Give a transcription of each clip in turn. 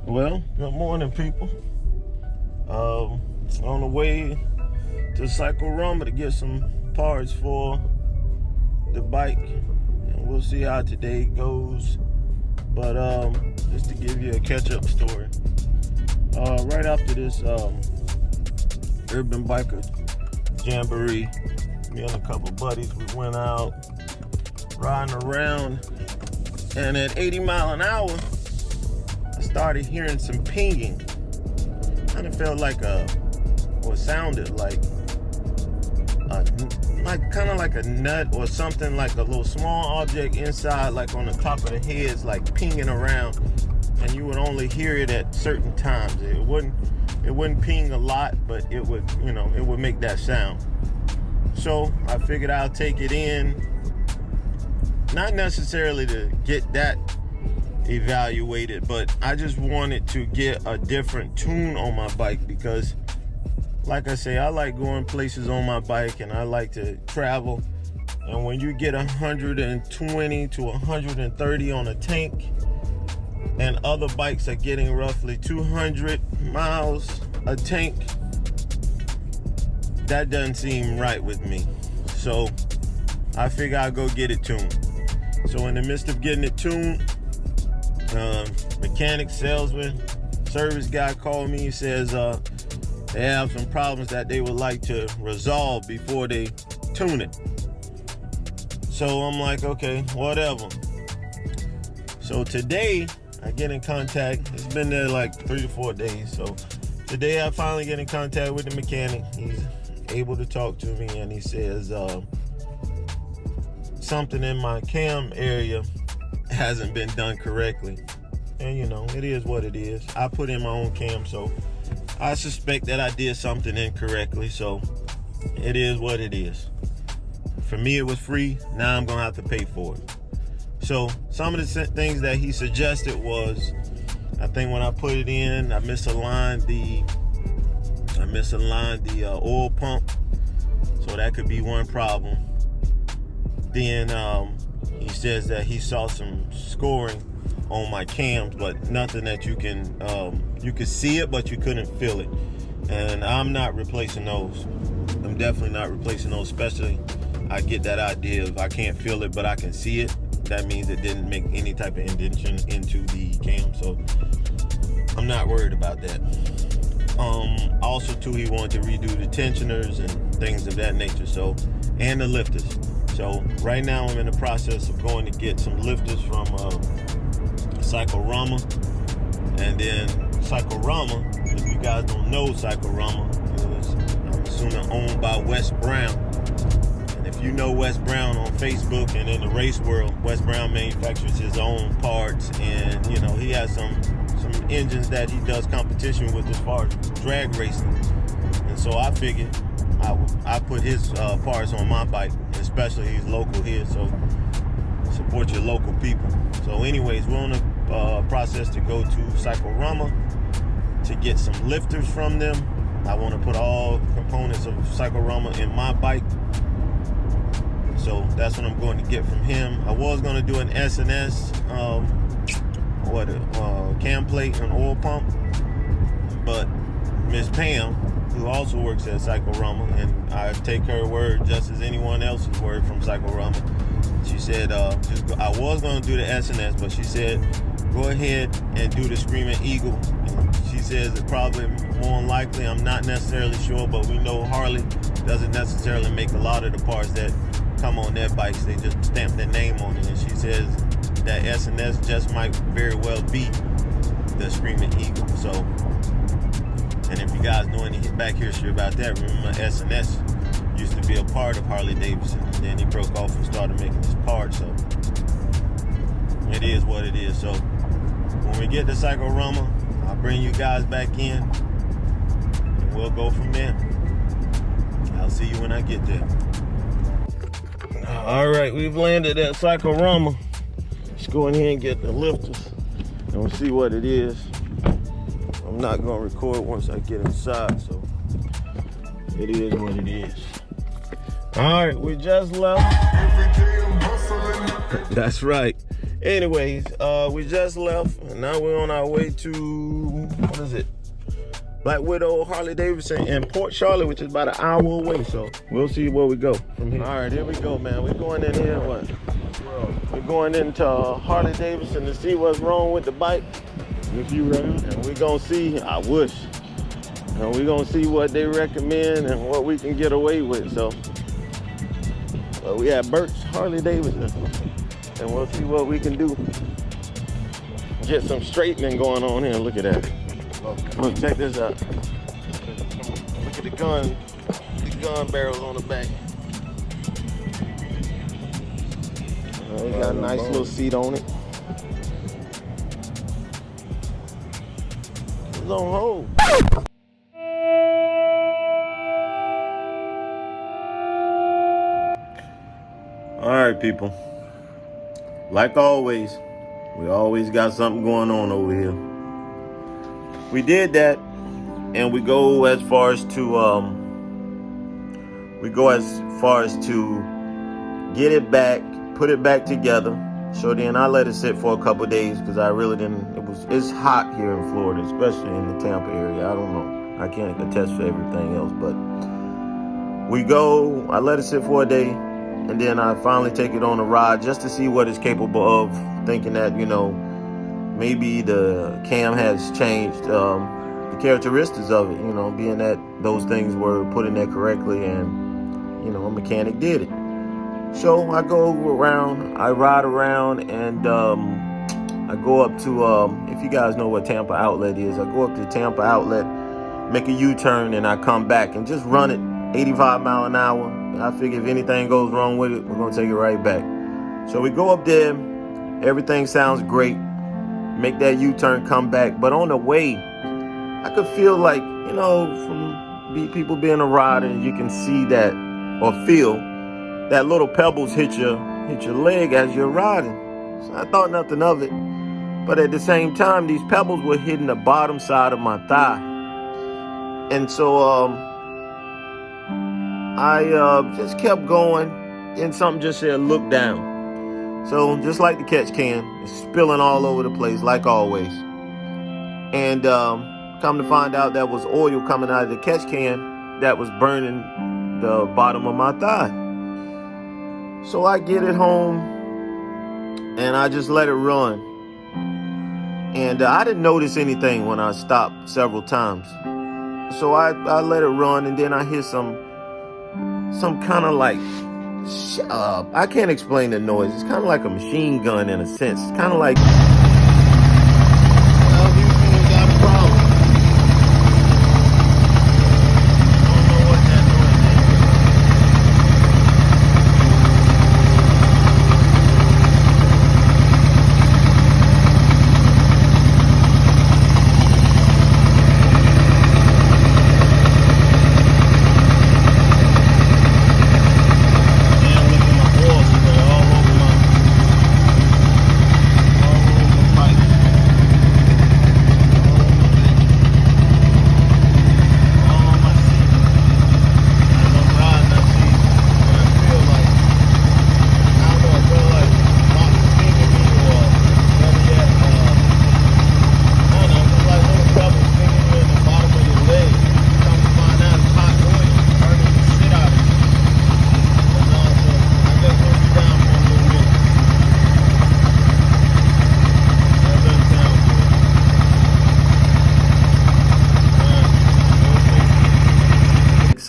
Well, good morning, people. On the way to Cycle-Rama to get some parts for the bike, and we'll see how today goes. But just to give you a catch-up story, right after this urban biker jamboree, me and a couple buddies, we went out riding around, and at 80 miles an hour, I started hearing some pinging. Kind of felt like or sounded like kind of like a nut or something, like a little small object inside, like on the top of the heads, like pinging around, and you would only hear it at certain times. It wouldn't ping a lot, but it would, it would make that sound. So I figured I'll take it in, not necessarily to get that evaluated, but I just wanted to get a different tune on my bike, because like I say, I like going places on my bike and I like to travel, and when you get 120 to 130 on a tank and other bikes are getting roughly 200 miles a tank, that doesn't seem right with me. So I figure I'll go get it tuned. So in the midst of getting it tuned, mechanic, salesman, service guy called me. He says they have some problems that they would like to resolve before they tune it. So I'm like, okay, whatever. So today I get in contact. It's been there like 3 to 4 days. So today I finally get in contact with the mechanic. He's able to talk to me, and he says something in my cam area hasn't been done correctly. And it is what it is. I put in my own cam, so I suspect that I did something incorrectly. So it is what it is. For me, it was free. Now I'm gonna have to pay for it. So some of the things that he suggested was, I think when I put it in, I misaligned the oil pump. So that could be one problem. Then he says that he saw some scoring on my cams, but nothing that you could see it, but you couldn't feel it. And I'm not replacing those. I'm definitely not replacing those, especially I get that idea of I can't feel it, but I can see it. That means it didn't make any type of indentation into the cam, so I'm not worried about that. Also too, he wanted to redo the tensioners and things of that nature, so, and the lifters. So right now I'm in the process of going to get some lifters from Cycle-Rama. And then Cycle-Rama, if you guys don't know, Cycle-Rama is, I'm assuming, owned by Wes Brown. And if you know Wes Brown on Facebook and in the race world, Wes Brown manufactures his own parts, and he has some engines that he does competition with as far as drag racing. And so I figured I put his parts on my bike, especially he's local here, so support your local people. So anyways, we're on a process to go to Cycle-Rama to get some lifters from them. I want to put all components of Cycle-Rama in my bike, so that's what I'm going to get from him. I was going to do an S&S cam plate and oil pump, but Miss Pam, who also works at Cycle-Rama, and I take her word just as anyone else's word from Cycle-Rama. She said, I was going to do the S&S, but she said, go ahead and do the Screaming Eagle. And she says it probably more than likely, I'm not necessarily sure, but we know Harley doesn't necessarily make a lot of the parts that come on their bikes. They just stamp their name on it. And she says that S&S just might very well be the Screaming Eagle. So, and if you guys know any back history about that, remember S&S used to be a part of Harley Davidson, and then he broke off and started making his parts. So it is what it is. So when we get to Cycle-Rama, I'll bring you guys back in, and we'll go from there. I'll see you when I get there. All right, we've landed at Cycle-Rama. Let's go in here and get the lifters, and we'll see what it is. I'm not gonna record once I get inside, so it is what it is. All right, we just left. That's right. Anyways, we just left, and now we're on our way to, what is it? Black Widow Harley Davidson in Port Charlotte, which is about an hour away. So we'll see where we go from here. All right, here we go, man. We're going in here. What? We're going into Harley Davidson to see what's wrong with the bike. If you ready, and we're gonna see. I wish. And we're gonna see what they recommend and what we can get away with. So we at Burt's Harley Davidson, and we'll see what we can do. Get some straightening going on here. Look at that. Look, check this out. Look at the gun barrels on the back. We got a nice little seat on it. It's on hold. All right, people. Like always, we always got something going on over here. We did that, and we go as far as to get it back, put it back together. So then I let it sit for a couple of days because I really didn't. It's hot here in Florida, especially in the Tampa area. I don't know. I can't attest for everything else, but I let it sit for a day, and then I finally take it on a ride just to see what it's capable of. Thinking that maybe the cam has changed the characteristics of it, being that those things were put in there correctly and, a mechanic did it. So I go around, I ride around, and I go up to, if you guys know what Tampa Outlet is, I go up to Tampa Outlet, make a U-turn, and I come back and just run it 85 mile an hour. And I figure if anything goes wrong with it, we're going to take it right back. So we go up there, everything sounds great. Make that U-turn, come back. But on the way, I could feel like, from people being a rider, you can see that or feel that little pebbles hit your leg as you're riding. So I thought nothing of it. But at the same time, these pebbles were hitting the bottom side of my thigh. And so I just kept going. And something just said, look down. So just like the catch can, it's spilling all over the place like always. And come to find out that was oil coming out of the catch can that was burning the bottom of my thigh. So I get it home and I just let it run. And I didn't notice anything when I stopped several times. So I let it run, and then I hear some kind of like, I can't explain the noise. It's kind of like a machine gun in a sense. It's kind of like, well, Houston got a problem. I don't know what that noise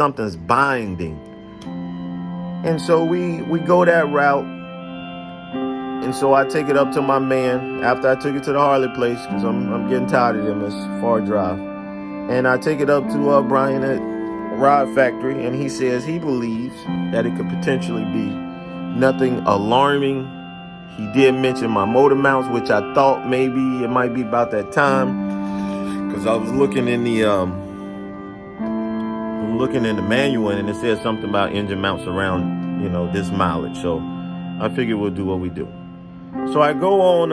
something's binding. And so we go that route. And so I take it up to my man after I took it to the Harley place, because I'm getting tired of them. It's a far drive. And I take it up to Brian at Rod Factory, and he says he believes that it could potentially be nothing alarming. He did mention my motor mounts, which I thought maybe it might be about that time, because I was looking in the manual, and it said something about engine mounts around this mileage. So I figured we'll do what we do. So I go on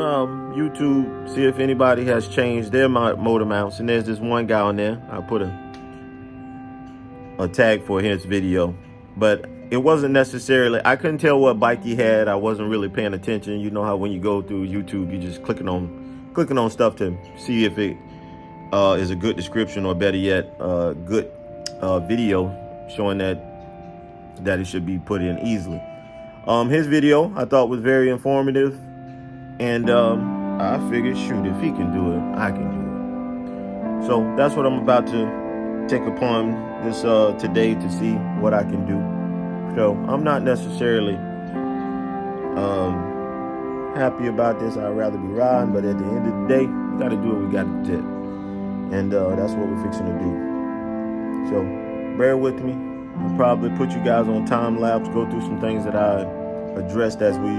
YouTube, see if anybody has changed their motor mounts, and there's this one guy on there. I put a tag for his video, but it wasn't necessarily, I couldn't tell what bike he had. I wasn't really paying attention. You know how when you go through YouTube, you just clicking on stuff to see if it is a good description, or better yet, good video showing that it should be put in easily. His video I thought was very informative, and I figured, shoot, if he can do it, I can do it. So that's what I'm about to take upon this today, to see what I can do. So I'm not necessarily happy about this. I'd rather be riding, but at the end of the day, we got to do what we got to do, and that's what we're fixing to do. So bear with me. I'll probably put you guys on time lapse, go through some things that I addressed as we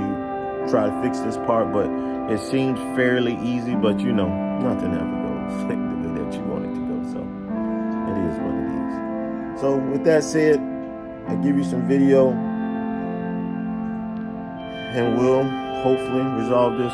try to fix this part, but it seems fairly easy, but you know, nothing ever goes the way that you want it to go, so it is what it is. So with that said, I give you some video, and we'll hopefully resolve this.